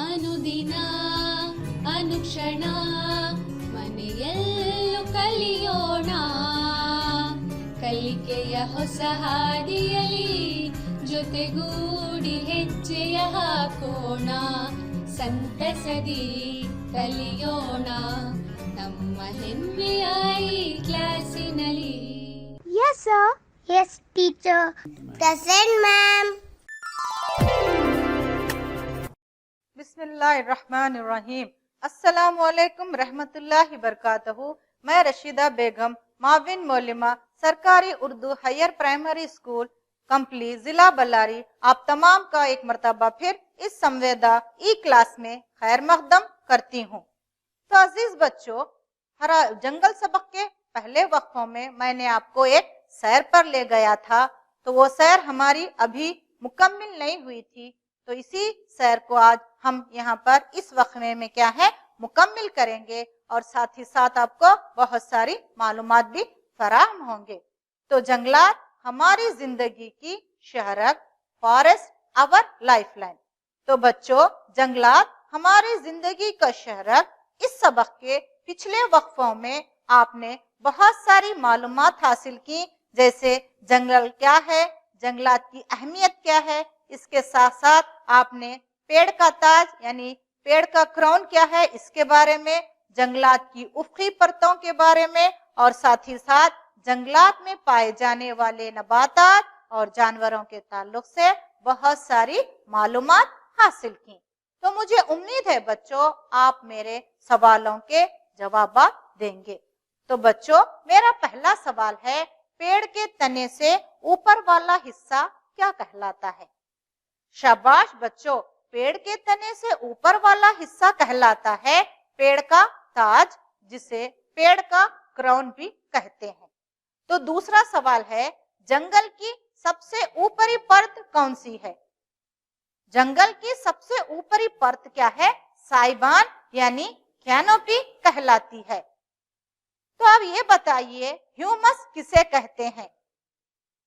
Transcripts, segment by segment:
ಅನುದಿನ ಅನುಕ್ಷಣ ಮನೆಯಲ್ಲೂ ಕಲಿಯೋಣ, ಕಲಿಕೆಯ ಹೊಸ ಹಾದಿಯಲಿ ಜೊತೆಗೂಡಿ ಹೆಜ್ಜೆಯ ಹಾಕೋಣ, ಸಂತಸದಿ ಕಲಿಯೋಣ ನಮ್ಮ ಹೆಮ್ಮೆಯ ಈ ಕ್ಲಾಸಿನಲ್ಲಿ. Yes, sir. Yes, teacher. Present, ma'am. बिस्मिल्लाहिर्रहमानिर्रहीम। अस्सलामुअलैकुम रहमतुल्लाहि बरकातहू। मैं रशीदा बेगम, माविन मौलिमा, सरकारी उर्दू हायर प्राइमरी स्कूल कंपली जिला बल्लारी, आप तमाम का एक मरतबा फिर इस संवेदा ई क्लास में खैर मकदम करती हूँ। तो अजीज बच्चों, हरा जंगल सबक के पहले वक्फों में मैंने आपको एक सैर पर ले गया था, तो वो सैर हमारी अभी मुकम्मिल नहीं हुई थी, तो इसी सैर को आज हम यहाँ पर इस वक्फे में क्या है मुकम्मिल करेंगे और साथ ही साथ आपको बहुत सारी मालूमात भी फराहम होंगे। तो जंगलात हमारी जिंदगी की शहरक, फॉरेस्ट आवर लाइफलाइन। तो बच्चों, जंगलात हमारी जिंदगी का शहरक, इस सबक के पिछले वक्फों में आपने बहुत सारी मालूमात हासिल की, जैसे जंगल क्या है, जंगलात की अहमियत क्या है, इसके साथ साथ आपने पेड़ का ताज यानी पेड़ का क्राउन क्या है इसके बारे में, जंगलात की उफ़क़ी परतों के बारे में और साथ ही साथ जंगलात में पाए जाने वाले नबातात और जानवरों के ताल्लुक से बहुत सारी मालूमात हासिल की। तो मुझे उम्मीद है बच्चों आप मेरे सवालों के जवाब देंगे। तो बच्चों, मेरा पहला सवाल है, पेड़ के तने से ऊपर वाला हिस्सा क्या कहलाता है? शाबाश बच्चों, पेड़ के तने से ऊपर वाला हिस्सा कहलाता है पेड़ का ताज, जिसे पेड़ का क्राउन भी कहते हैं। तो दूसरा सवाल है, जंगल की सबसे ऊपरी परत कौन सी है? जंगल की सबसे ऊपरी परत क्या है? साइबान यानी कैनोपी कहलाती है। तो अब ये बताइए, ह्यूमस किसे कहते हैं?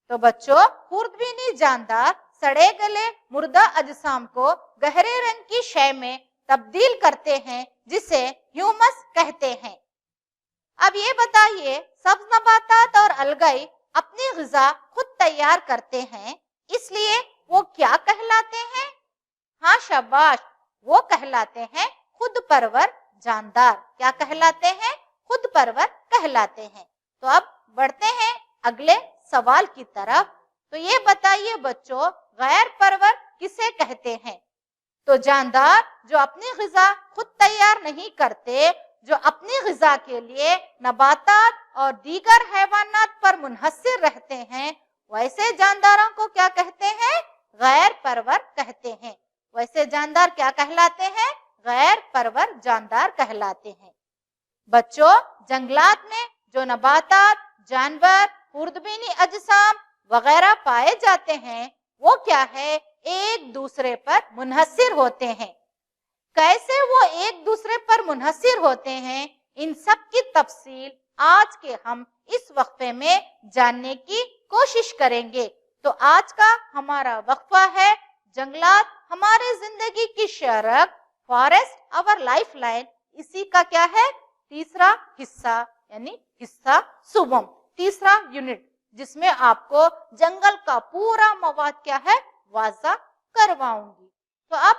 तो बच्चों, खुर्दबीनी जानदार सड़े गले मुर्दा अजसाम को गहरे रंग की शय में तब्दील करते हैं, जिसे ह्यूमस कहते हैं। अब ये बताइए, सब्ज नबातात और अलगाई अपनी ग़िज़ा खुद तैयार करते हैं, इसलिए वो क्या कहलाते हैं? हाँ शाबाश, वो कहलाते हैं खुद परवर जानदार। क्या कहलाते हैं? खुद परवर कहलाते हैं। तो अब बढ़ते हैं अगले सवाल की तरफ। तो ये बताइए बच्चों, गैर परवर किसे कहते हैं? तो जानदार जो अपनी ग़िज़ा खुद तैयार नहीं करते, जो अपनी ग़िज़ा के लिए नबातात और दीगर हैवानात पर मुनहसिर रहते हैं, वैसे जानदारों को क्या कहते हैं? गैर परवर कहते हैं। वैसे जानदार क्या कहलाते हैं? गैर परवर जानदार कहलाते हैं। बच्चों, जंगलात में जो नबातात, जानवर, खुर्दबीनी अजसाम वगैरह पाए जाते हैं, वो क्या है? एक दूसरे पर मुनहसिर होते हैं। कैसे वो एक दूसरे पर मुनहसिर होते हैं, इन सब की तफसील आज के हम इस वक्फे में जानने की कोशिश करेंगे। तो आज का हमारा वक्फा है, जंगलात हमारे जिंदगी की शरक, फॉरेस्ट आवर लाइफलाइन। इसी का क्या है? तीसरा हिस्सा यानी हिस्सा सुबम, तीसरा यूनिट, जिसमें आपको जंगल का पूरा मवाद क्या है वाज़ा करवाऊंगी। तो अब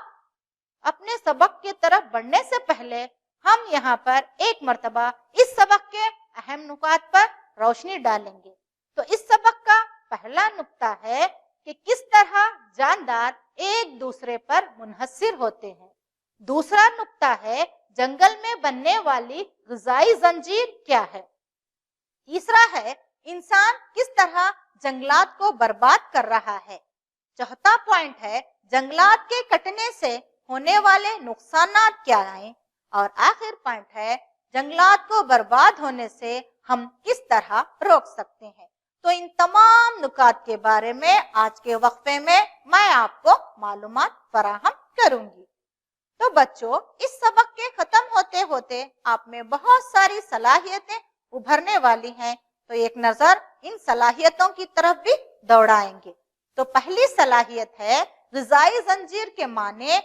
अपने सबक की तरफ बढ़ने से पहले हम यहाँ पर एक मर्तबा इस सबक के अहम नुकात पर रोशनी डालेंगे। तो इस सबक का पहला नुक्ता है कि किस तरह जानदार एक दूसरे पर मुनहसिर होते हैं। दूसरा नुक्ता है, जंगल में बनने वाली ग़िज़ाई जंजीर क्या है। तीसरा है, इंसान किस तरह जंगलात को बर्बाद कर रहा है। चौथा पॉइंट है, जंगलात के कटने से होने वाले नुकसानात क्या हैं। और आखिर पॉइंट है, जंगलात को बर्बाद होने से हम किस तरह रोक सकते हैं। तो इन तमाम नुकात के बारे में आज के वक्फे में मैं आपको मालूमात फराहम करूंगी। तो बच्चों, इस सबक के खत्म होते होते आप में बहुत सारी सलाहियतें उभरने वाली हैं, तो एक नजर इन सलाहियतों की तरफ भी दौड़ाएंगे। तो पहली सलाहियत है, ग़िज़ाई जंजीर के माने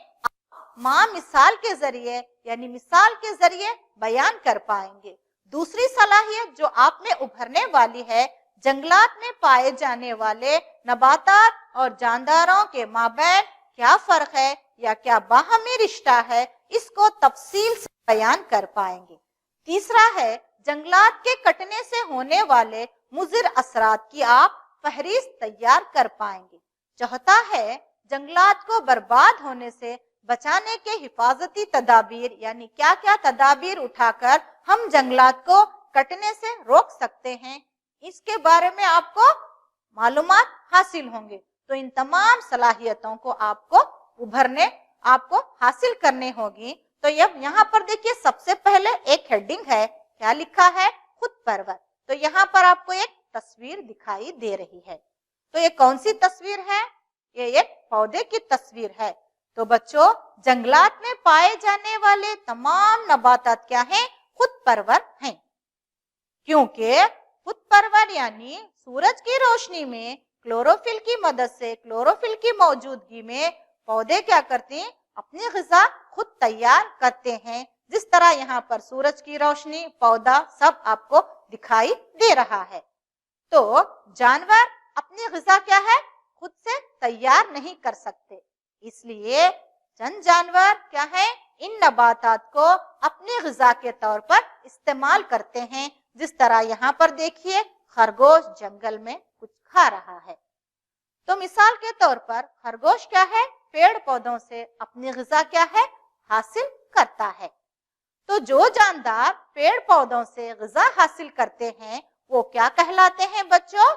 माँ मिसाल के जरिए यानी मिसाल के जरिए बयान कर पाएंगे। दूसरी सलाहियत जो आप में उभरने वाली है, जंगलात में पाए जाने वाले नबातात और जानदारों के माबैन क्या फर्क है या क्या बाहमी रिश्ता है, इसको तफसील से बयान कर पाएंगे। तीसरा है, जंगलात के कटने से होने वाले मुज़िर असरात की आप फहरिस्त तैयार कर पाएंगे। चौथा है, जंगलात को बर्बाद होने से बचाने के हिफाजती तदाबीर यानी क्या क्या तदाबीर उठाकर हम जंगलात को कटने से रोक सकते हैं, इसके बारे में आपको मालूमात हासिल होंगे। तो इन तमाम सलाहियतों को आपको हासिल करने होगी। तो यहाँ पर देखिए, सबसे पहले एक हेडिंग है, क्या लिखा है, खुद परवर। तो यहाँ पर आपको एक तस्वीर दिखाई दे रही है। तो ये कौन सी तस्वीर है? ये एक पौधे की तस्वीर है। तो बच्चों, जंगलात में पाए जाने वाले तमाम नबातात क्या हैं? खुद परवर हैं, क्योंकि खुद परवर यानी सूरज की रोशनी में क्लोरोफिल की मदद से, क्लोरोफिल की मौजूदगी में पौधे क्या करते हैं? अपनी ग़िज़ा खुद तैयार करते हैं। जिस तरह यहाँ पर सूरज की रोशनी, पौधा सब आपको दिखाई दे रहा है। तो जानवर अपनी ग़िज़ा क्या है? खुद से तैयार नहीं कर सकते, इसलिए चंद जानवर क्या है? इन नबातात को अपनी ग़िज़ा के तौर पर इस्तेमाल करते हैं। जिस तरह यहाँ पर देखिए, खरगोश जंगल में कुछ खा रहा है। तो मिसाल के तौर पर खरगोश क्या है? पेड़ पौधों से अपनी ग़िज़ा क्या है? हासिल करता है। तो जो जानदार पेड़ पौधों से ग़िज़ा हासिल करते हैं वो क्या कहलाते हैं बच्चों?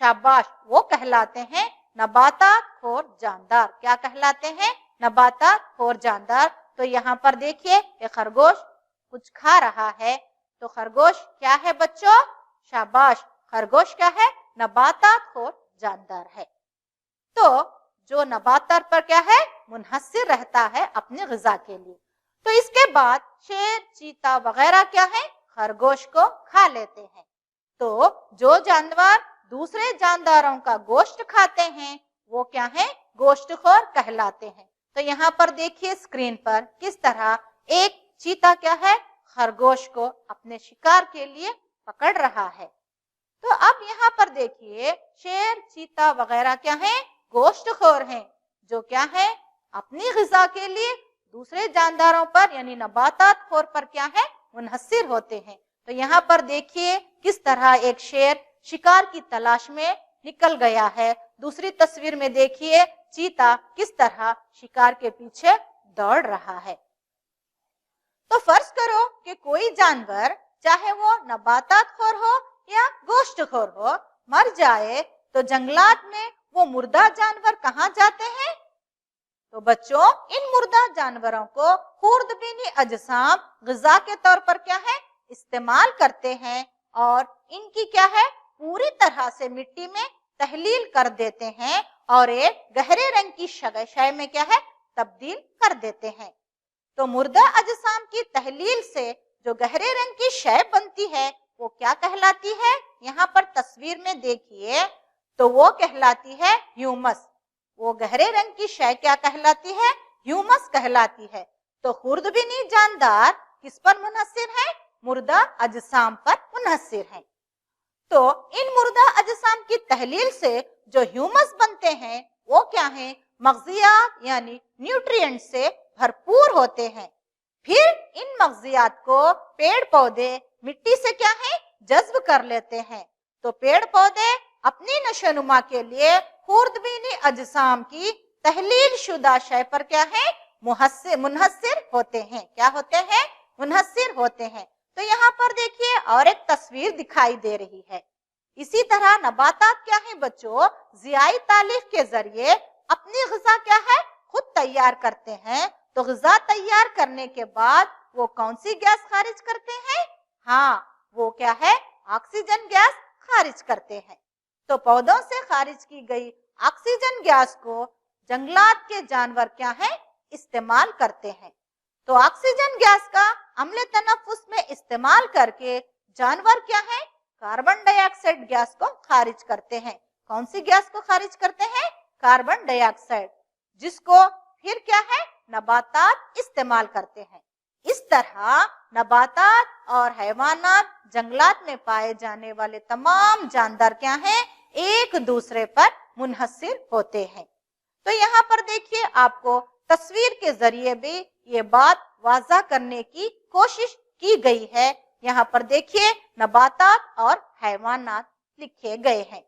शाबाश, वो कहलाते हैं नबातात खोर जानदार। क्या कहलाते हैं? नबातात खोर जानदार। तो यहाँ पर देखिए, ये खरगोश कुछ खा रहा है। तो खरगोश क्या है बच्चों? शाबाश, खरगोश क्या है? नबातात खोर जानदार है। तो जो नबातात पर क्या है? मुनहसिर रहता है अपनी ग़िज़ा के लिए। तो इसके बाद शेर, चीता वगैरह क्या है? खरगोश को खा लेते हैं। तो जो जानवर दूसरे जानदारों का गोश्त खाते हैं वो क्या है? गोश्तखोर कहलाते हैं। तो यहाँ पर देखिए स्क्रीन पर किस तरह एक चीता क्या है? खरगोश को अपने शिकार के लिए पकड़ रहा है। तो अब यहाँ पर देखिए, शेर, चीता वगैरह क्या है? गोश्तखोर हैं, जो क्या है? अपनी ग़िज़ा के लिए दूसरे जानदारों पर यानी नबातात खोर पर क्या है? मुनहसिर होते हैं। तो यहाँ पर देखिए किस तरह एक शेर शिकार की तलाश में निकल गया है। दूसरी तस्वीर में देखिए चीता किस तरह शिकार के पीछे दौड़ रहा है। तो फर्ज करो कि कोई जानवर, चाहे वो नबातात खोर हो या गोश्तखोर हो, मर जाए, तो जंगलात में वो मुर्दा जानवर कहाँ जाते हैं? तो बच्चों, इन मुर्दा जानवरों को खुर्दबीनी अजसाम ग़िज़ा के तौर पर क्या है? इस्तेमाल करते हैं और इनकी क्या है? पूरी तरह से मिट्टी में तहलील कर देते हैं और एक गहरे रंग की शय में क्या है? तब्दील कर देते हैं। तो मुर्दा अजसाम की तहलील से जो गहरे रंग की शय बनती है वो क्या कहलाती है? यहाँ पर तस्वीर में देखिए, तो वो कहलाती है ह्यूमस। वो गहरे रंग की शय क्या कहलाती है? ह्यूमस कहलाती है। तो खुर्दबीनी जानदार किस पर मुनहसिर है? मुर्दा अजसाम पर मुनहसिर है। तो इन मुर्दा अजसाम की तहलील से जो ह्यूमस बनते हैं वो क्या है? मग़ज़ियात यानी न्यूट्रिएंट से भरपूर होते हैं। फिर इन मग़ज़ियात को पेड़ पौधे मिट्टी से क्या है? जज्ब कर लेते हैं। तो पेड़ पौधे अपनी नशोनुमा के लिए खुर्दबीनी अजसाम की तहलील शुदा शय पर क्या है? मुनहसिर होते हैं। क्या होते हैं? मुनहसिर होते हैं। तो यहाँ पर देखिए और एक तस्वीर दिखाई दे रही है। इसी तरह नबातात क्या है बच्चों? ज़ियाई तालीफ के जरिए अपनी ग़िज़ा क्या है? खुद तैयार करते हैं। तो ग़िज़ा तैयार करने के बाद वो कौन सी गैस खारिज करते हैं? हाँ, वो क्या है? ऑक्सीजन गैस खारिज करते हैं। तो पौधों से खारिज की गई ऑक्सीजन गैस को जंगलात के जानवर क्या है? इस्तेमाल करते हैं। तो ऑक्सीजन गैस का अम्ल तनफ्फुस में इस्तेमाल करके जानवर क्या है? कार्बन डाइऑक्साइड गैस को खारिज करते हैं। कौन सी गैस को खारिज करते हैं? कार्बन डाइऑक्साइड, जिसको फिर क्या है? नबातात इस्तेमाल करते हैं। इस तरह नबातात और हैवानात, जंगलात में पाए जाने वाले तमाम जानदार क्या हैं, एक दूसरे पर मुनहसिर होते हैं। तो यहाँ पर देखिए आपको तस्वीर के जरिए भी ये बात वाज़ा करने की कोशिश की गई है। यहाँ पर देखिए नबातात और हैवानात लिखे गए हैं।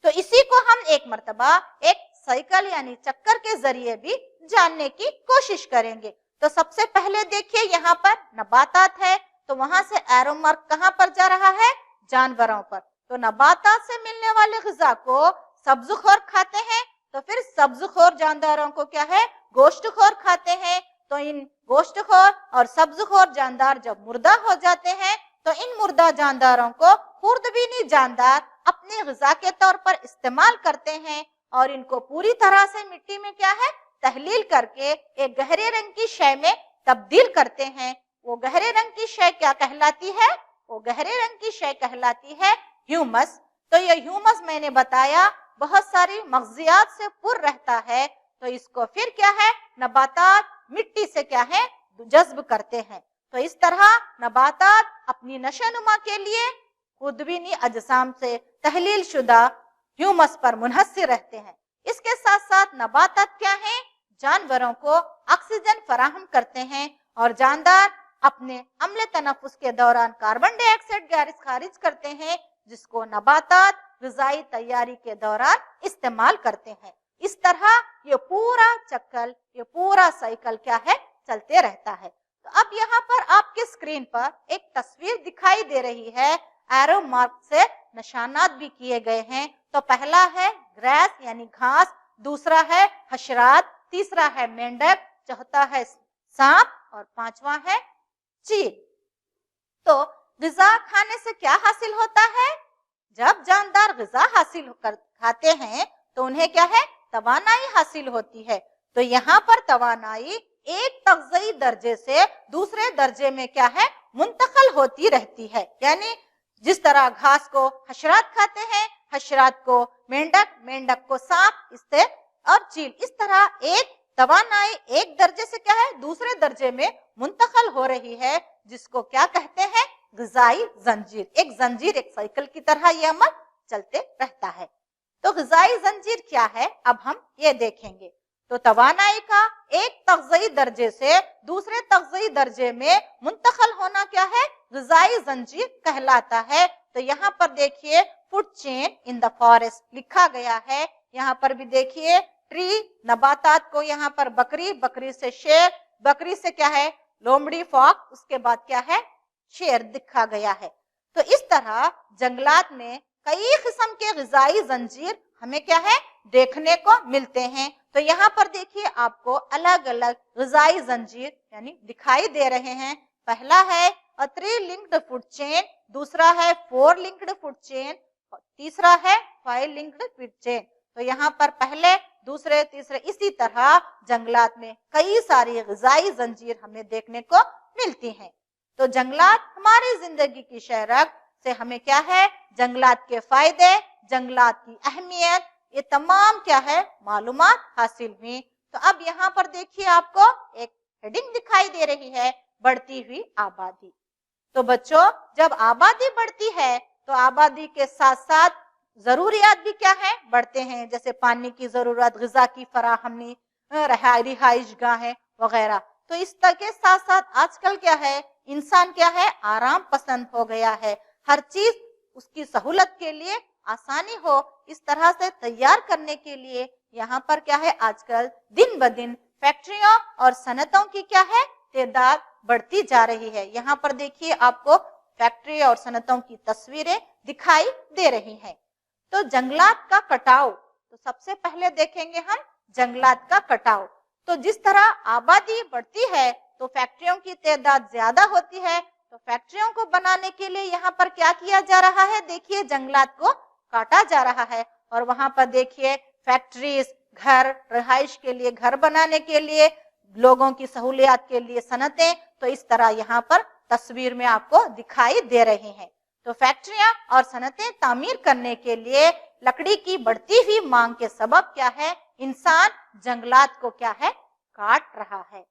तो इसी को हम एक मर्तबा एक साइकिल यानी चक्कर के जरिए भी जानने की कोशिश करेंगे। तो सबसे पहले देखिए यहाँ पर नबातात है, तो वहां से एरो मार्क कहाँ पर जा रहा है, जानवरों पर। तो नबातात से मिलने वाले ग़िज़ा को सब्ज़खोर खाते हैं, तो फिर सब्ज़खोर जानदारों को क्या है, गोश्तखोर खाते हैं। तो इन गोश्तखोर और सब्ज़खोर जानदार जब मुर्दा हो जाते हैं, तो इन मुर्दा जानदारों को खुर्दबीनी जानदार अपने ग़िज़ा के तौर पर इस्तेमाल करते हैं और इनको पूरी तरह से मिट्टी में क्या है, तहलील करके एक गहरे रंग की शय में तब्दील करते हैं। वो गहरे रंग की शय क्या कहलाती है, वो गहरे रंग की शय कहलाती है ह्यूमस। तो ये ह्यूमस मैंने बताया बहुत सारी मग़ज़ियात से पुर रहता है, तो इसको फिर क्या है, नबातात मिट्टी से क्या है, जज्ब करते हैं। तो इस तरह नबातात अपनी नशोनुमा के लिए खुर्दबीनी अजसाम से तहलील शुदा ह्यूमस पर मुनहसिर रहते हैं। इसके साथ साथ नबातात क्या हैं, जानवरों को ऑक्सीजन फराहम करते हैं और जानदार अपने अम्ल तनफुस के दौरान कार्बन डाइऑक्साइड गैस खारिज करते हैं, जिसको नबातात ग़िज़ाई तैयारी के दौरान इस्तेमाल करते हैं। इस तरह ये पूरा चक्कर, ये पूरा साइकिल क्या है, चलते रहता है। तो अब यहाँ पर आपके स्क्रीन पर एक तस्वीर दिखाई दे रही है, एरो मार्क से निशानात भी किए गए हैं। तो पहला है ग्रास यानी घास, दूसरा है हशरात, तीसरा है मेंढक, चौथा है सांप और पांचवा है चील। तो ग़िज़ा खाने से क्या हासिल होता है, जब जानदार ग़िज़ा हासिल खाते हैं तो उन्हें क्या है, तवानाई हासिल होती है। तो यहाँ पर तवानाई एक तग़ज़ी दर्जे से दूसरे दर्जे में क्या है, मुंतकिल होती रहती है। यानी जिस तरह घास को हशरात खाते हैं, हशरात को मेंढक, मेंढक को सांप, इससे और चील, इस तरह एक तवानाई एक दर्जे से क्या है, दूसरे दर्जे में मुंतकिल हो रही है, जिसको क्या कहते हैं, ग़िज़ाई जंजीर। एक जंजीर, एक साइकिल की तरह ये अमल चलते रहता है। तो ग़िज़ाई जंजीर क्या है, अब हम ये देखेंगे। तो तवानाई का एक तग़ज़ी दर्जे से दूसरे तग़ज़ी दर्जे में मुंतकिल होना क्या है, ग़िज़ाई जंजीर कहलाता है। तो यहाँ पर देखिए food chain in the forest लिखा गया है। यहाँ पर भी देखिए ट्री, नबातात को यहाँ पर बकरी, बकरी से शेर, बकरी से क्या है, लोमड़ी, फॉक्स, उसके बाद क्या है, शेर दिखा गया है। तो इस तरह जंगलात में कई किस्म के ग़िज़ाई जंजीर हमें क्या है, देखने को मिलते हैं। तो यहाँ पर देखिए आपको अलग अलग ग़िज़ाई जंजीर यानी दिखाई दे रहे हैं। पहला है अ 3 लिंक्ड फूड चेन, दूसरा है 4 लिंक्ड फूड चेन, तीसरा है 5 लिंक्ड फूड चेन। तो यहाँ पर पहले, दूसरे, तीसरे, इसी तरह जंगलात में कई सारी ग़िज़ाई जंजीर हमें देखने को मिलती हैं। तो जंगलात हमारी जिंदगी की शहरत से हमें क्या है, जंगलात के फायदे, जंगलात की अहमियत, ये तमाम क्या है, मालूमात हासिल हुई। तो अब यहाँ पर देखिए आपको एक हेडिंग दिखाई दे रही है, बढ़ती हुई आबादी। तो बच्चों, जब आबादी बढ़ती है तो आबादी के साथ साथ जरूरियात भी क्या है, बढ़ते हैं, जैसे पानी की जरूरत, ग़िज़ा की फराहमी, रिहाइश गाहें वगैरह। तो इस तरह के साथ साथ आजकल क्या है, इंसान क्या है, आराम पसंद हो गया है। हर चीज उसकी सहूलत के लिए आसानी हो, इस तरह से तैयार करने के लिए यहाँ पर क्या है, आजकल दिन ब दिन फैक्ट्रियों और सनतों की क्या है, तादाद बढ़ती जा रही है। यहाँ पर देखिए आपको फैक्ट्री और सनतों की तस्वीरें दिखाई दे रही हैं। तो जंगलात का कटाव, तो सबसे पहले देखेंगे हम जंगलात का कटाव। तो जिस तरह आबादी बढ़ती है तो फैक्ट्रियों की तादाद ज्यादा होती है। तो फैक्ट्रियों को बनाने के लिए यहाँ पर क्या किया जा रहा है, देखिए जंगलात को काटा जा रहा है और वहां पर देखिए फैक्ट्रीज, घर, रिहाइश के लिए घर बनाने के लिए, लोगों की सहूलियात के लिए सनतें, तो इस तरह यहाँ पर तस्वीर में आपको दिखाई दे रही हैं। तो फैक्ट्रियां और सनतें तामीर करने के लिए लकड़ी की बढ़ती हुई मांग के सबब क्या है, इंसान जंगलात को क्या है, काट रहा है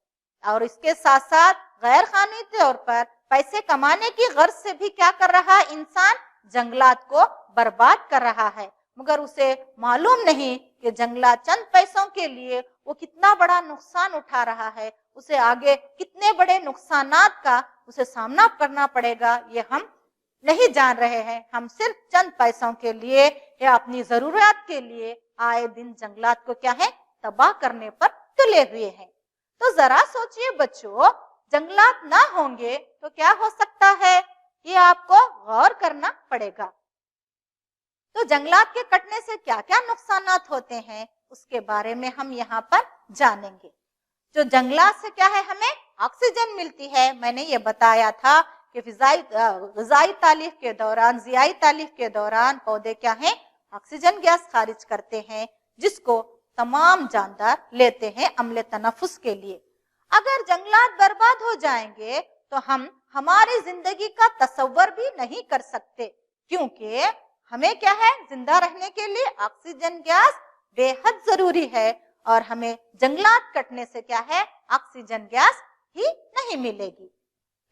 और इसके साथ साथ गैर कानूनी तौर पर पैसे कमाने की गर्ज से भी क्या कर रहा है इंसान, जंगलात को बर्बाद कर रहा है, मगर उसे मालूम नहीं कि जंगलात चंद पैसों के लिए वो कितना बड़ा नुकसान उठा रहा है, उसे आगे कितने बड़े नुकसानात का उसे सामना करना पड़ेगा, ये हम नहीं जान रहे हैं। हम सिर्फ चंद पैसों के लिए या अपनी जरूरत के लिए आए दिन जंगलात को क्या है, तबाह करने पर तुले हुए हैं। तो जरा सोचिए बच्चों, जंगलात ना होंगे तो क्या हो सकता है, ये आपको गौर करना पड़ेगा। तो जंगलात के कटने से क्या क्या नुकसानात होते हैं उसके बारे में हम यहाँ पर जानेंगे। जो जंगलात से क्या है, हमें ऑक्सीजन मिलती है। मैंने ये बताया था कि ग़िज़ाई तालीफ के दौरान, ज़ियाई तालीफ के दौरान पौधे क्या हैं, ऑक्सीजन गैस खारिज करते हैं, जिसको तमाम जानदार लेते हैं अम्ल तनफुस के लिए। अगर जंगलात बर्बाद हो जाएंगे तो हम हमारी जिंदगी का तसव्वुर भी नहीं कर सकते, क्योंकि हमें क्या है, जिंदा रहने के लिए ऑक्सीजन गैस बेहद जरूरी है और हमें जंगलात कटने से क्या है, ऑक्सीजन गैस ही नहीं मिलेगी।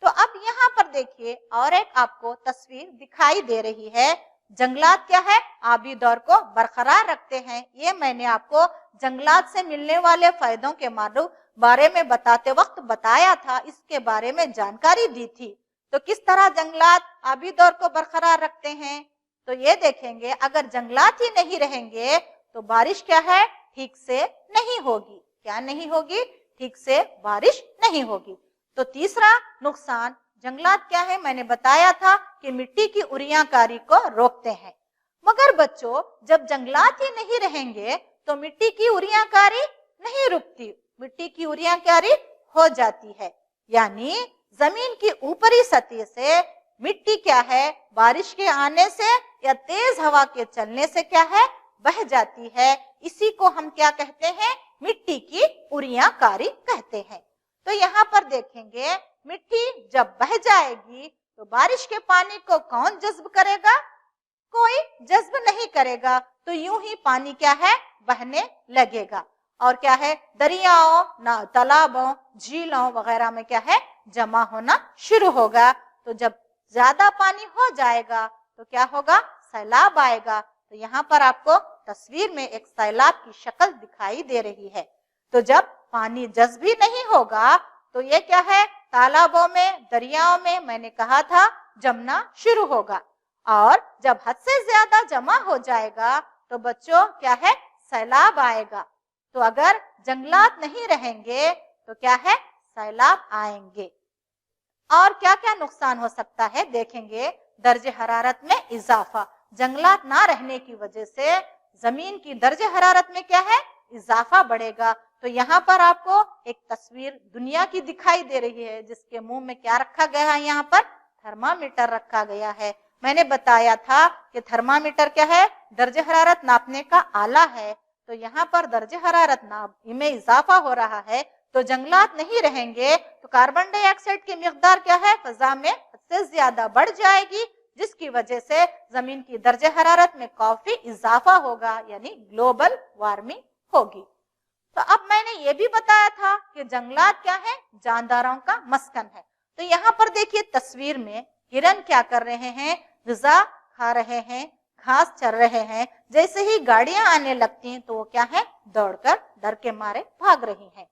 तो अब यहाँ पर देखिए और एक आपको तस्वीर दिखाई दे रही है। जंगलात क्या है, आबी दौर को बरकरार रखते हैं। ये मैंने आपको जंगलात से मिलने वाले फायदों के बारे में बताते वक्त बताया था, इसके बारे में जानकारी दी थी। तो किस तरह जंगलात आबी दौर को बरकरार रखते हैं, तो ये देखेंगे अगर जंगलात ही नहीं रहेंगे तो बारिश क्या है, ठीक से नहीं होगी। क्या नहीं होगी, ठीक से बारिश नहीं होगी। तो तीसरा नुकसान जंगलात क्या है, मैंने बताया था कि मिट्टी की उरियाकारी को रोकते हैं। मगर बच्चों, जब जंगलात ही नहीं रहेंगे तो मिट्टी की उरियाकारी नहीं रुकती, मिट्टी की उरियाकारी हो जाती है, यानी जमीन की ऊपरी सतह से मिट्टी क्या है, बारिश के आने से या तेज हवा के चलने से क्या है, बह जाती है। इसी को हम क्या कहते हैं, मिट्टी की उरियाकारी कहते हैं। तो यहाँ पर देखेंगे मिट्टी जब बह जाएगी तो बारिश के पानी को कौन जज्ब करेगा, कोई जज्ब नहीं करेगा, तो यूं ही पानी क्या है, बहने लगेगा और क्या है, दरियाओं, तालाबों, झीलों वगैरह में क्या है, जमा होना शुरू होगा। तो जब ज्यादा पानी हो जाएगा तो क्या होगा, सैलाब आएगा। तो यहाँ पर आपको तस्वीर में एक सैलाब की शक्ल दिखाई दे रही है। तो जब पानी जज्ब ही नहीं होगा तो ये क्या है, तालाबों में, दरियाओं में, मैंने कहा था, जमना शुरू होगा और जब हद से ज्यादा जमा हो जाएगा तो बच्चों क्या है, सैलाब आएगा। तो अगर जंगलात नहीं रहेंगे तो क्या है, सैलाब आएंगे। और क्या क्या नुकसान हो सकता है देखेंगे, दर्जे हरारत में इजाफा, जंगलात ना रहने की वजह से जमीन की दर्जे हरारत में क्या है, इजाफा बढ़ेगा। तो यहाँ पर आपको एक तस्वीर दुनिया की दिखाई दे रही है, जिसके मुंह में क्या रखा गया है, यहाँ पर थर्मामीटर रखा गया है। मैंने बताया था कि थर्मामीटर क्या है, दर्जे हरारत नापने का आला है। तो यहाँ पर दर्जे हरारत में इजाफा हो रहा है, तो जंगलात नहीं रहेंगे तो कार्बन डाइऑक्साइड की मिकदार क्या है, फिजा में सबसे ज्यादा बढ़ जाएगी, जिसकी वजह से जमीन की दर्जे हरारत में काफी इजाफा होगा, यानी ग्लोबल वार्मिंग होगी। तो अब मैंने ये भी बताया था कि जंगलात क्या है, जानदारों का मस्कन है। तो यहाँ पर देखिए तस्वीर में हिरन क्या कर रहे हैं, ग़िज़ा खा रहे हैं, घास चर रहे हैं। जैसे ही गाड़ियां आने लगती हैं तो वो क्या है, दौड़कर डर के मारे भाग रही हैं।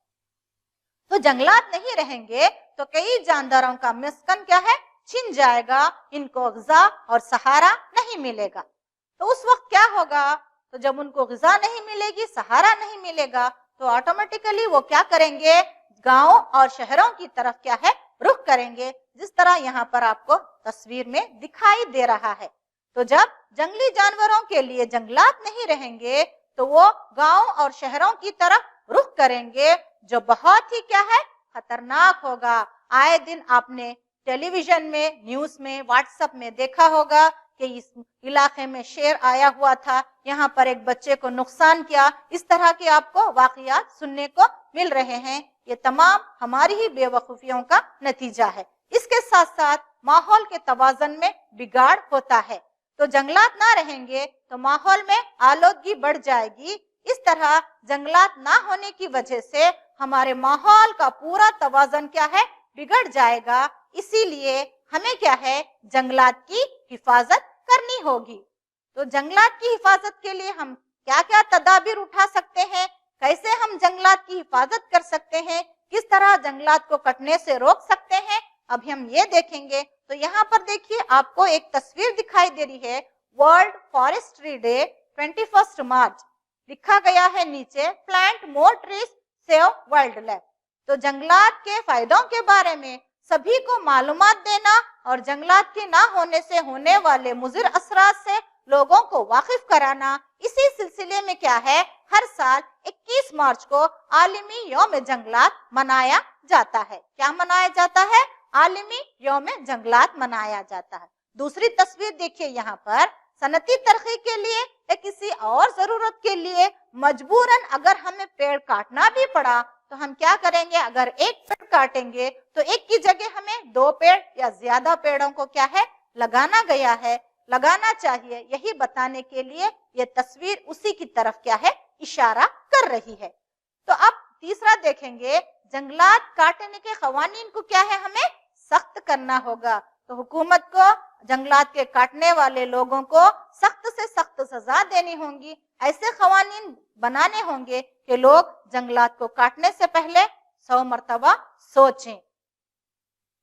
तो जंगलात नहीं रहेंगे तो कई जानदारों का मस्कन क्या है, छिन जाएगा, इनको ग़िज़ा और सहारा नहीं मिलेगा। तो उस वक्त क्या होगा, तो जब उनको ग़िज़ा नहीं मिलेगी, सहारा नहीं मिलेगा, तो ऑटोमेटिकली वो क्या करेंगे, गांव और शहरों की तरफ क्या है, रुख करेंगे, जिस तरह यहाँ पर आपको तस्वीर में दिखाई दे रहा है। तो जब जंगली जानवरों के लिए जंगलात नहीं रहेंगे तो वो गांव और शहरों की तरफ रुख करेंगे, जो बहुत ही क्या है, खतरनाक होगा। आए दिन आपने टेलीविजन में, न्यूज में, व्हाट्सएप में देखा होगा कि इस इलाके में शेर आया हुआ था, यहाँ पर एक बच्चे को नुकसान किया। इस तरह के आपको वाकयात सुनने को मिल रहे हैं। ये तमाम हमारी ही बेवकूफियों का नतीजा है। इसके साथ साथ माहौल के तवाज़ुन में बिगाड़ होता है। तो जंगलात ना रहेंगे तो माहौल में आलूदगी बढ़ जाएगी, इस तरह जंगलात ना होने की वजह से हमारे माहौल का पूरा तवाज़न क्या है, बिगड़ जाएगा। इसीलिए हमें क्या है, जंगलात की हिफाजत करनी होगी। तो जंगलात की हिफाजत के लिए हम क्या क्या तदाबीर उठा सकते हैं, कैसे हम जंगलात की हिफाजत कर सकते हैं, किस तरह जंगलात को कटने से रोक सकते हैं, अभी हम ये देखेंगे। तो यहाँ पर देखिए आपको एक तस्वीर दिखाई दे रही है, वर्ल्ड फॉरेस्ट्री डे 21 मार्च, लिखा गया है नीचे plant more trees save wild life. तो जंगलात के फायदों के बारे में सभी को मालूमात देना और जंगलात के ना होने से होने वाले मुज़िर असरात से लोगों को वाकिफ कराना, इसी सिलसिले में क्या है, हर साल 21 मार्च को आलमी यौम जंगलात मनाया जाता है। क्या मनाया जाता है? आलमी यौम जंगलात मनाया जाता है। दूसरी तस्वीर देखिए यहाँ पर, सनती तरक्की के लिए या किसी और जरूरत के लिए मजबूरन अगर हमें पेड़ काटना भी पड़ा तो हम क्या करेंगे, अगर एक पेड़ काटेंगे तो एक की जगह हमें 2 पेड़ या ज्यादा पेड़ों को क्या है, लगाना चाहिए। यही बताने के लिए ये तस्वीर उसी की तरफ क्या है, इशारा कर रही है। तो अब तीसरा देखेंगे, जंगलात काटने के कवानीन को क्या है, हमें सख्त करना होगा। तो हुकूमत को जंगलात के काटने वाले लोगों को सख्त से सख्त सजा देनी होगी। ऐसे कवानीन बनाने होंगे कि लोग जंगलात को काटने से पहले 100 मर्तबा सोचें।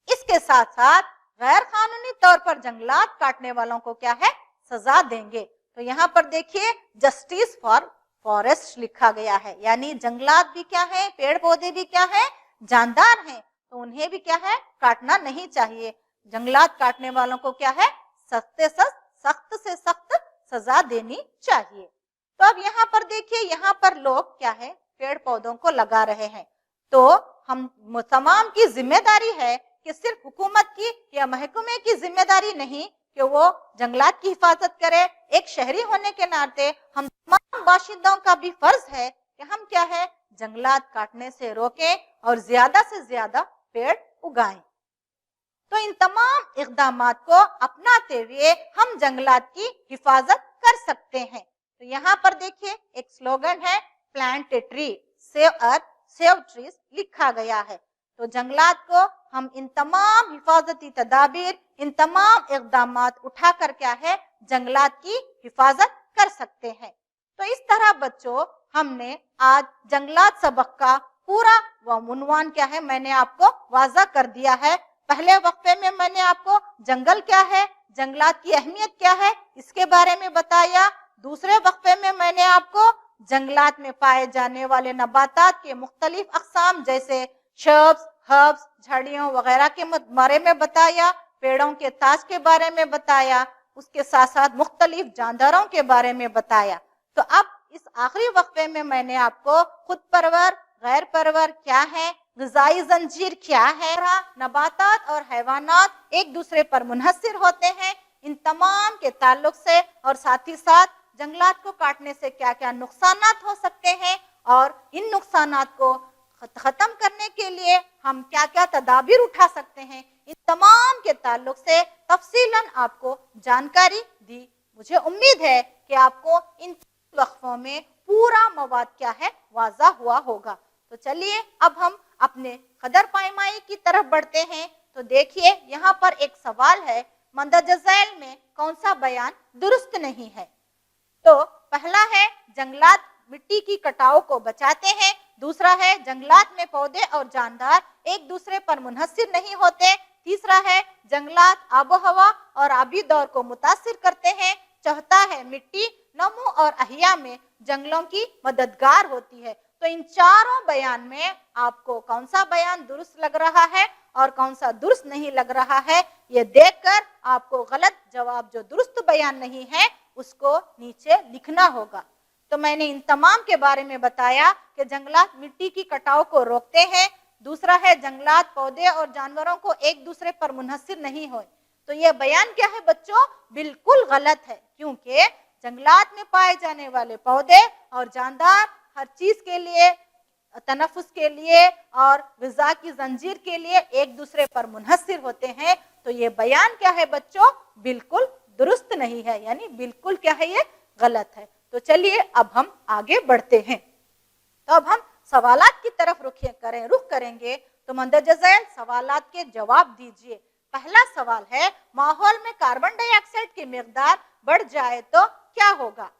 इसके साथ साथ गैर कानूनी तौर पर जंगलात काटने वालों को क्या है, सजा देंगे। तो यहाँ पर देखिए जस्टिस फॉर फॉरेस्ट लिखा गया है, यानी जंगलात भी क्या है, पेड़ पौधे भी क्या है, जानदार हैं, तो उन्हें भी क्या है, काटना नहीं चाहिए। जंगलात काटने वालों को क्या है, सख्त से सख्त सजा देनी चाहिए। तो अब यहाँ पर देखिए, यहाँ पर लोग क्या है, पेड़ पौधों को लगा रहे हैं। तो हम तमाम की जिम्मेदारी है कि सिर्फ हुकूमत की या महकमे की जिम्मेदारी नहीं कि वो जंगलात की हिफाजत करे। एक शहरी होने के नाते हम तमाम बाशिंदों का भी फर्ज है कि हम क्या है, जंगलात काटने से रोकें और ज्यादा से ज्यादा पेड़ उगाएं। तो इन तमाम इक़दामात को अपनाते हुए हम जंगलात की हिफाजत कर सकते हैं। तो यहाँ पर देखिए एक स्लोगन है, plant a tree save earth save trees, लिखा गया है। तो जंगलात को हम इन तमाम हिफाजती तदाबीर, इन तमाम इक़दामात उठा कर क्या है, जंगलात की हिफाजत कर सकते हैं। तो इस तरह बच्चों हमने आज जंगलात सबक का पूरा उन्वान क्या है, मैंने आपको वाज़ा कर दिया है। पहले वक्फे में मैंने आपको जंगल क्या है, जंगलात की अहमियत क्या है, इसके बारे में बताया। दूसरे वक्फे में मैंने आपको जंगलात में पाए जाने वाले नबातात के मुख्तलिफ अक़साम जैसे शर्ब्स, हर्ब्स, झाड़ियों वगैरह के बारे में बताया, पेड़ों के ताज के बारे में बताया, उसके साथ साथ मुख्तलिफ जानदारों के बारे में बताया। तो अब इस आखिरी वक्फे में मैंने आपको खुद परवर, गैर परवर क्या है, ग़िज़ाई जंजीर क्या है, नबातात और हैवानात एक दूसरे पर मुनहसिर होते हैं, इन तमाम के ताल्लुक से, और साथ ही साथ जंगलात को काटने से क्या क्या नुकसानात हो सकते हैं और इन नुकसानात को खत्म करने के लिए हम क्या क्या तदाबीर उठा सकते हैं, इन तमाम के ताल्लुक से तफसीलन आपको जानकारी दी। मुझे उम्मीद है कि आपको इन वक्फों में पूरा मवाद क्या है, वाज़ा हुआ होगा। तो चलिए अब हम अपने कदर पायमाई की तरफ बढ़ते हैं। तो देखिए यहाँ पर एक सवाल है, मंदरज झैल में कौन सा बयान दुरुस्त नहीं है? तो पहला है, जंगलात मिट्टी की कटाव को बचाते हैं। दूसरा है, जंगलात में पौधे और जानदार एक दूसरे पर मुनहसिर नहीं होते। तीसरा है, जंगलात आबो हवा और आबी दौर को मुतासिर करते हैं। चौथा है, मिट्टी नमो और अहिया में जंगलों की मददगार होती है। तो इन चारों बयान में आपको कौन सा बयान दुरुस्त लग रहा है और कौन सा दुरुस्त नहीं लग रहा है, ये देखकर आपको गलत जवाब जो दुरुस्त बयान नहीं है उसको नीचे लिखना होगा। तो मैंने इन तमाम के बारे में बताया कि जंगलात मिट्टी की कटाव को रोकते हैं। दूसरा है, जंगलात पौधे और जानवरों को एक दूसरे पर मुनहसिर नहीं हो। तो ये बयान क्या है बच्चों, बिल्कुल गलत है, क्योंकि जंगलात में पाए जाने वाले पौधे और जानदार हर चीज के लिए, तनफुस के लिए और ग़िज़ा की जंजीर के लिए एक दूसरे पर मुनहसिर होते हैं। तो ये बयान क्या है बच्चों, बिल्कुल दुरुस्त नहीं है, यानी बिल्कुल क्या है, ये गलत है। तो चलिए अब हम आगे बढ़ते हैं। तो अब हम सवालात की तरफ रुख करेंगे। तो मंदरजा झैल सवालात के जवाब दीजिए। पहला सवाल है, माहौल में कार्बन डाइऑक्साइड की मिकदार बढ़ जाए तो क्या होगा?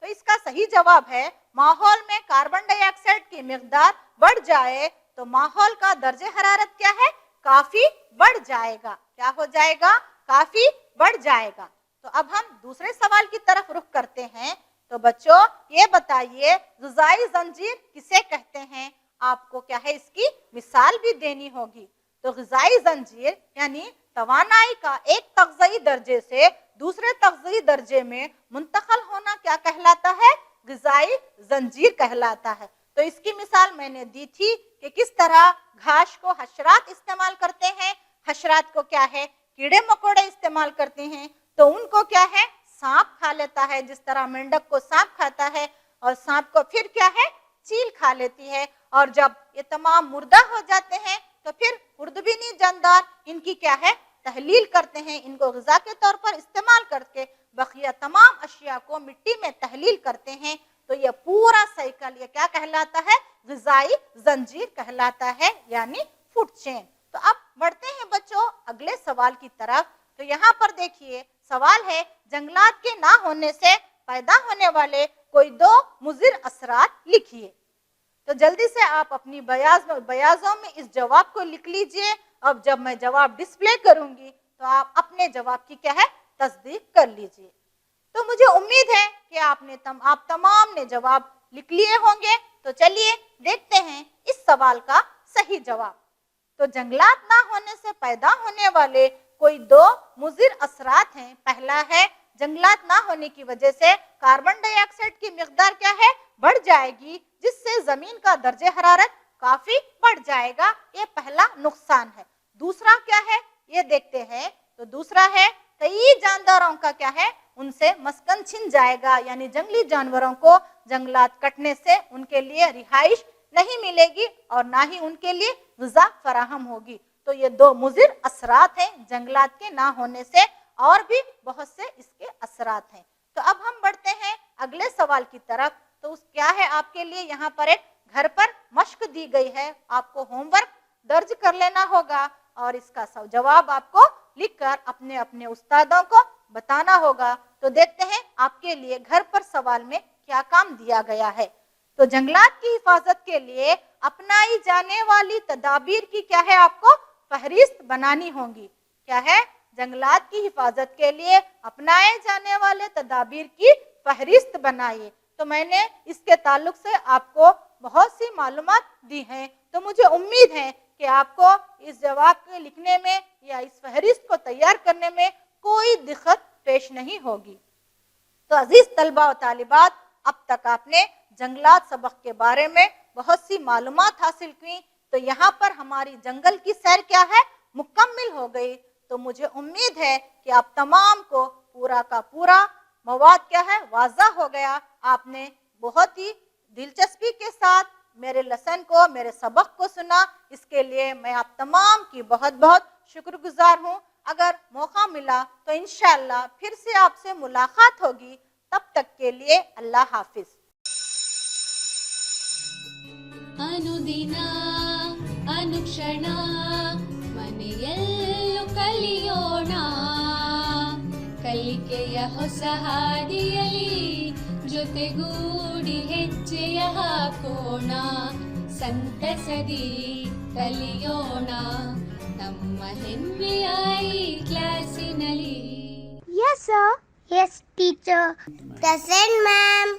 तो इसका सही जवाब है, माहौल में कार्बन डाइऑक्साइड की मिकदार बढ़ जाए तो माहौल का दर्जे हरारत क्या है? काफी बढ़ जाएगा। क्या हो जाएगा? काफी बढ़ जाएगा। तो अब हम दूसरे सवाल की तरफ रुख करते हैं। तो बच्चों ये बताइए, ग़िज़ाई जंजीर किसे कहते हैं? आपको क्या है इसकी मिसाल भी देनी होगी। तो ग़िज़ाई जंजीर यानी तवानाई का एक तग़ज़ी दर्जे से दूसरे तग़ज़ी दर्जे में मुंतकिल होना क्या कहलाता है? ग़िज़ाई जंजीर कहलाता है। तो इसकी मिसाल मैंने दी थी कि किस तरह घास को हशरात इस्तेमाल करते हैं। हशरात को क्या है? कीड़े मकोड़े इस्तेमाल करते हैं। तो उनको क्या है? सांप खा लेता है, जिस तरह मेंढक को सांप खाता है और सांप को फिर क्या है? चील खा लेती है। और जब ये तमाम मुर्दा हो जाते हैं तो फिर खुर्दबीनी जानदार इनकी क्या है? तहलील करते हैं। इनको ग़िज़ा के तौर पर इस्तेमाल करके बकिया तमाम अशिया को मिट्टी में तहलील करते हैं। तो ये पूरा साइकिल ये क्या कहलाता है? ग़िज़ाई जंजीर कहलाता है, यानी फूड चेन। तो अब बढ़ते हैं बच्चों अगले सवाल की तरफ। तो यहाँ पर देखिए सवाल है, जंगलात के ना होने से पैदा होने वाले कोई 2 मुज़िर असरात लिखिए। तो जल्दी से आप अपनी बयाज़ों में इस जवाब को लिख लीजिए। अब जब मैं जवाब डिस्प्ले करूंगी तो आप अपने जवाब की क्या है? तस्दीक कर लीजिए। तो मुझे उम्मीद है कि आप तमाम ने जवाब लिख लिए होंगे। तो चलिए देखते हैं इस सवाल का सही जवाब। तो जंगलात ना होने से पैदा होने वाले कोई 2 मुज़िर असरात हैं। पहला है, जंगलात ना होने की वजह से कार्बन डाइऑक्साइड की मिकदार क्या है? बढ़ जाएगी, जिससे जमीन का दर्जे हरारत काफी बढ़ जाएगा। ये पहला नुकसान है। दूसरा क्या है ये देखते हैं। तो दूसरा है, कई जानदारों का क्या है? उनसे मस्कन छिन जाएगा, यानी जंगली जानवरों को जंगलात कटने से उनके लिए रिहाइश नहीं मिलेगी और ना ही उनके लिए ग़िज़ा फराहम होगी। तो ये 2 मुज़िर असरात हैं जंगलात के ना होने से, और भी बहुत से इसके असरात हैं। तो अब हम बढ़ते हैं अगले सवाल की तरफ। तो उस क्या है आपके लिए यहाँ पर एक घर पर मश्क दी गई है। आपको होमवर्क दर्ज कर लेना होगा और इसका जवाब आपको लिखकर अपने अपने उस्तादों को बताना होगा। तो देखते हैं आपके लिए घर पर सवाल में क्या काम दिया गया है। तो जंगलात की हिफाजत के लिए अपनाई जाने वाली तदाबीर की क्या है? आपको फहरिस्त बनानी होगी। क्या है? जंगलात की हिफाजत के लिए अपनाए जाने वाले तदाबीर की फहरिस्त बनाइए। तो मैंने इसके ताल्लुक से आपको बहुत सी मालूमात दी हैं। तो मुझे उम्मीद है कि आपको इस जवाब के लिखने में या इस फहरिस्त को तैयार करने में कोई दिक्कत पेश नहीं होगी। तो अजीज तलबा और तालिबात, अब तक आपने जंगलात सबक के बारे में बहुत सी मालूमात हासिल की। तो यहाँ पर हमारी जंगल की सैर क्या है? मुकम्मल हो गई। तो मुझे उम्मीद है कि आप तमाम को पूरा का पूरा मवाद क्या है? वाज़ा हो गया। आपने बहुत ही दिलचस्पी के साथ मेरे लेसन को, मेरे सबक को सुना। इसके लिए मैं आप तमाम की बहुत बहुत शुक्रगुजार हूँ। अगर मौका मिला तो इंशाअल्लाह फिर से आपसे मुलाकात होगी। तब तक के लिए अल्लाह हाफिज। ಅನುದಿನ ಅನುಕ್ಷಣ ಮನೆಯಲ್ಲೂ ಕಲಿಯೋಣ, ಕಲಿಕೆಯ ಹೊಸ ಹಾದಿಯಲಿ ಜೊತೆಗೂಡಿ ಹೆಜ್ಜೆಯ ಹಾಕೋಣ, ಸಂತಸದಿ ಕಲಿಯೋಣ ನಮ್ಮ ಹೆಮ್ಮೆಯ ಈ ಕ್ಲಾಸಿನಲ್ಲಿ. Yes, sir. Yes, teacher. Present, ma'am.